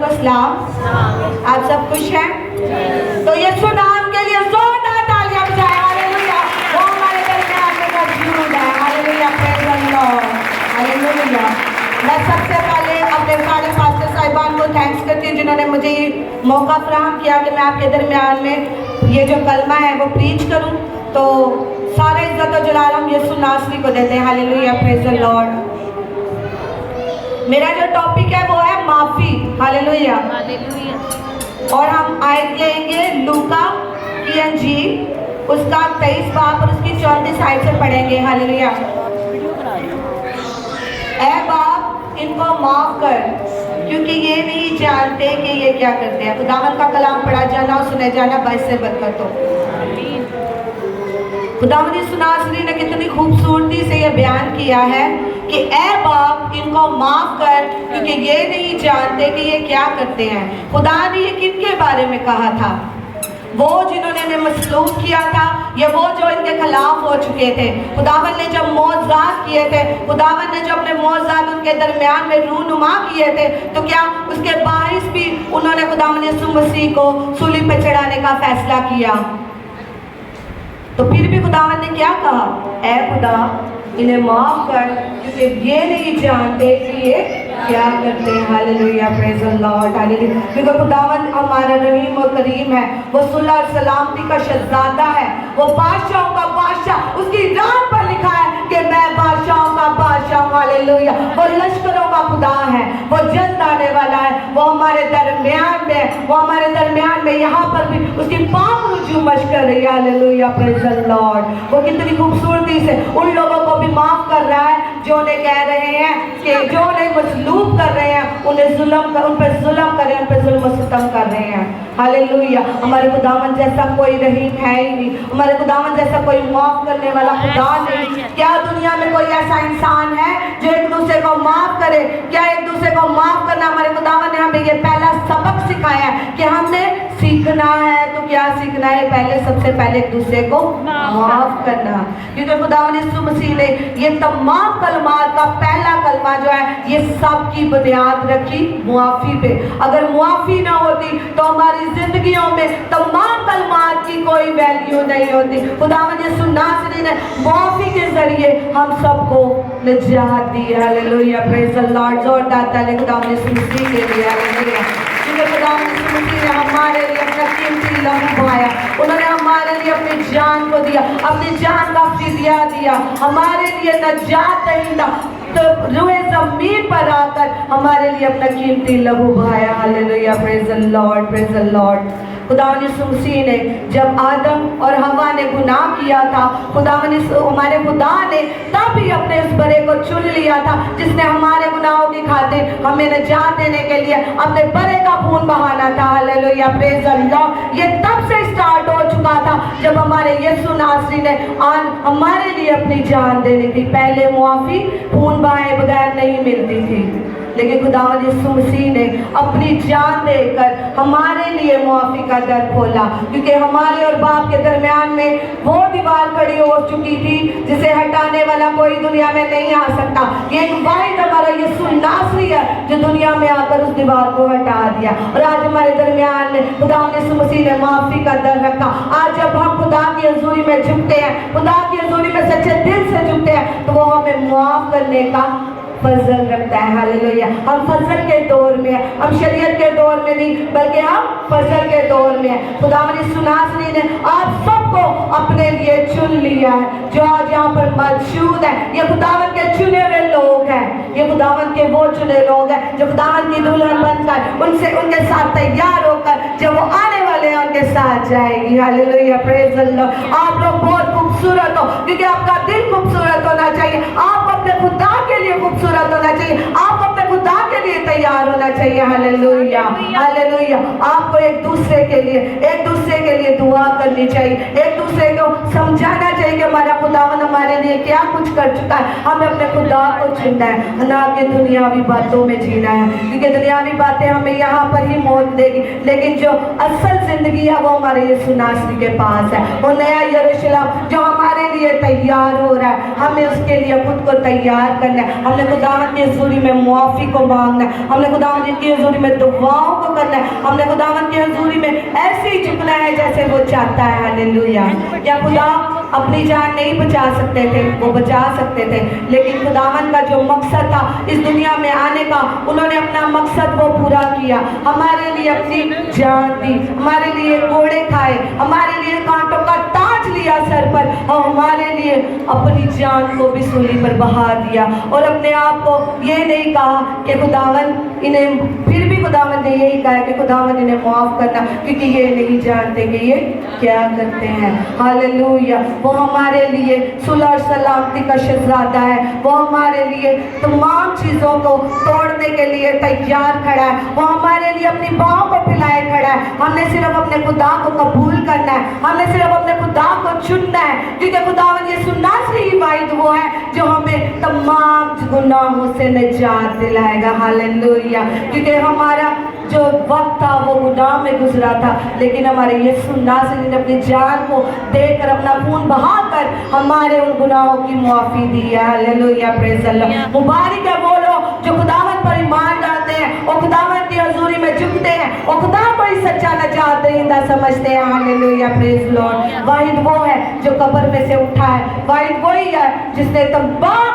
को सलाम। आप सब खुश हैं? तो यीशु नाम के लिए जोरदार तालियां बजाएं। हालेलुया। वो हमारे दरमियान में मौजूद है। Hallelujah, praise the Lord. Hallelujah. मैं सबसे पहले अपने सारे पास्टर साहिबान को थैंक्स करती हूँ जिन्होंने मुझे ये मौका फराहम किया कि मैं आपके दरमियान में ये जो कलमा है वो प्रीच करूँ। तो सारे इज्जत और जलाल हम यीशु नासरी को देते हैं। Hallelujah, praise the Lord. मेरा जो टॉपिक है वो है माफी। हालेलुया। और हम आयत लेंगे लूका की इंजील उसका 23 बाब और उसकी 34 आयत से पढ़ेंगे। हालेलुया। ऐ बाप इनको माफ कर क्योंकि ये नहीं जानते कि ये क्या करते हैं। खुदावंद का कलाम पढ़ा जाना और सुने जाना बस से बरकत हो। खुदावंद यीशु नासरी ने कितनी खूबसूरती से ये बयान किया है कि ऐ बाप इनको माफ कर क्योंकि ये नहीं जानते कि ये क्या करते हैं। खुदा ने ये किनके बारे में कहा था? वो जिन्होंने इन्हें मसलूब किया था, या वो जो इनके खिलाफ हो चुके थे। खुदावन ने जब मौजज़ात किए थे, खुदावन ने जब अपने मौजज़ात उनके दरमियान में रूनुमा किए थे, तो क्या उसके बाइस भी उन्होंने खुदावन यीशु मसीह को सूली पर चढ़ाने का फैसला किया। तो फिर भी खुदावन ने क्या कहा? ऐ खुदा इन्हें माफ कर क्योंकि ये नहीं जानते कि ये क्या करते हैं। Hallelujah, praise the Lord. Hallelujah. क्योंकि खुदावन हमारा रहीम और करीम है, वो सुलह और सलामती का शहजादा है, वो बादशाहों का बादशाह। उसकी रात पर लिखा है कि मैं बादशाहों का बादशाह हूँ। हालेलुया। वो लश्करों का खुदा है, वो जल्द आने वाला है, वो हमारे दरमियान में, वो हमारे दरमियान में यहाँ पर भी उसकी पाक रुजू मश कर रही है। Hallelujah, praise the Lord. वो कितनी खूबसूरती से उन लोगों को भी माफ कर रहा है जो उन्हें कह रहे हैं कि जो उन्हें मसलूब कर रहे हैं, उन्हें उन पर जुल्म कर रहे हैं, उन पर जुल्म सितम कर रहे हैं। हालेलुया। हमारे खुदावन जैसा कोई रहीम है ही नहीं, हमारे खुदावन जैसा कोई माफ करने वाला खुदा नहीं। क्या दुनिया में कोई ऐसा इंसान है जो एक दूसरे को माफ करे? क्या एक दूसरे को माफ करना? हमारे खुदावन ने हमें ये पहला सबक सिखाया है कि हमने सीखना है। तो क्या सीखना है? पहले सबसे पहले एक दूसरे को माफ करना। क्योंकि खुदावन यीशु मसीह ने ये तमाम कलमात का पहला कलमा जो है ये सब की बुनियाद रखी मुआफी पे। अगर मुआफी ना होती तो हमारी जिंदगियों में तमाम कलमात की कोई वैल्यू नहीं होती। खुदावंद यीशु नासरी ने मुआफी के जरिए हम सबको निजात दी। Hallelujah, praise the Lord. जोरदार ताली खुदावंद यीशु मसीह के लिए। हालेलुया। क्योंकि खुदावंद यीशु मसीह ने हमारे लिए अपना कीमती लहू बहाया, उन्होंने हमारे लिए अपनी जान को दिया, अपनी जान का फिदिया दिया, हमारे लिए नजात दहिंदा तो रुए ज़मीन पर आकर हमारे लिए अपना कीमती लहू बहाया। Hallelujah, praise the Lord, praise the Lord. खुदावंद यीशु मसीह ने जब आदम और हवा ने गुनाह किया था, हमारे खुदा ने तब ही अपने उस बड़े को चुन लिया था जिसने हमारे गुनाहों की खातिर हमें निजात देने के लिए अपने बड़े का खून बहाना था। Hallelujah, praise the Lord. ये तब से स्टार्ट हो चुका था जब हमारे यीशु नासरी ने हमारे लिए अपनी जान देनी थी। पहले मुआफी खून बहाए बगैर नहीं मिलती थी, लेकिन खुदावंद यीशु मसीह ने अपनी जान देकर हमारे लिए मुआफी का दर खोला। क्योंकि हमारे और बाप के दरमियान में वो दीवार खड़ी हो चुकी थी जिसे हटाने वाला कोई दुनिया में नहीं आ सकता। ये एक वाहिद हमारा यीशु नासरी है जो दुनिया में आकर उस दीवार को हटा दिया। और आज हमारे दरमियान में खुदावंद यीशु मसीह ने माफी का दर रखा। आज जब हम खुदा की हजूरी में झुकते हैं, खुदा की हजूरी में सच्चे दिल से झुकते हैं, तो वो हमें माफ करने का फजल रखता है। हालेलुया। हम फजल के दौर में हैं, हम शरीयत के दौर में नहीं बल्कि हम फजल के दौर में हैं। खुदावंद यीशु नासरी ने आप सबको अपने लिए चुन लिया है जो आज यहाँ पर मौजूद है। ये खुदावंद के चुने हुए लोग हैं, ये खुदावंद के वो चुने लोग हैं जो खुदावंद की दुल्हन बनकर उनसे उनके साथ तैयार होकर जब वो आने वाले हैं उनके साथ जाएगी। Hallelujah, praise the Lord. आप लोग बहुत खूबसूरत हो क्योंकि आपका दिल खूबसूरत होना चाहिए, आप अपने खुदा के लिए खूबसूरत होना चाहिए, आप अपने खुदा के लिए तैयार होना चाहिए। Hallelujah, hallelujah. आपको एक दूसरे के लिए दुआ करनी चाहिए, एक दूसरे को समझाना चाहिए कि हमारा खुदावंद हमारे लिए क्या कुछ कर चुका है। हमें अपने खुदा को चुनना है, ना कि दुनियावी बातों में जीना है। क्योंकि दुनियावी बातें हमें यहाँ पर ही मौत देगी, लेकिन जो असल जिंदगी है वो हमारे यीशु नासरी के पास है। वो नया यरूशलेम जो हमारे लिए तैयार हो रहा है, हमें उसके लिए खुद को तैयार करना है, हमने खुदावंद की हुजूरी में मुआफ़ी को मांगना है, हमने खुदावंद की हुजूरी में दुआओं को करना है, हमने खुदावंद की हुजूरी में ऐसे ही झुकना है जैसे वो चाहता है। हालेलुया। क्या खुदा अपनी जान नहीं बचा सकते थे? वो बचा सकते थे, लेकिन खुदावंद का जो मकसद था इस दुनिया में आने का, उन्होंने अपना मकसद वो पूरा किया। हमारे लिए अपनी जान दी, हमारे लिए कोड़े खाए, हमारे लिए कांटों का ताज लिया सर पर, और हमारे लिए अपनी जान को भी सूली पर बहा दिया। और अपने आप को ये नहीं कहा कि खुदावंद इन्हें, फिर भी खुदावंद ने यही कहा कि खुदावंद इन्हें माफ़ करना, क्योंकि ये नहीं जानते कि ये क्या करते हैं। हालेलुया। वो हमारे लिए सुलह और सलामती का शहज़ादा है, वो हमारे लिए तमाम चीज़ों को तोड़ने के लिए तैयार खड़ा है, वो हमारे लिए अपनी बाहों को फैलाए खड़ा है। हमने सिर्फ अपने खुदा को कबूल करना है, हमने सिर्फ अपने खुदा को चुनना है, क्योंकि खुदावंद यीशु नासरी वाहिद वो है जो हमें तमाम गुनाहों से निजात दिलाएगा। हालेलुया। क्योंकि हमारा जो वक्त था वो गुनाह में गुजरा था, लेकिन हमारे यीशु नासरी ने अपनी जान को देकर, अपना खून बहाकर हमारे उन गुनाहों की मुआफ़ी दी है। हालेलुया। Praise the Lord. मुबारक है वो लोग जो खुदावंद पर ईमान डालते हैं और खुदावंद की हुजूरी में झुकते हैं और खुदा को ही सच्चा नजात दहिंदा समझते हैं। हालेलुया। Praise the Lord. वाहिद वो है जो कब्र में से उठा है, वाहिद वही है जिसने तमाम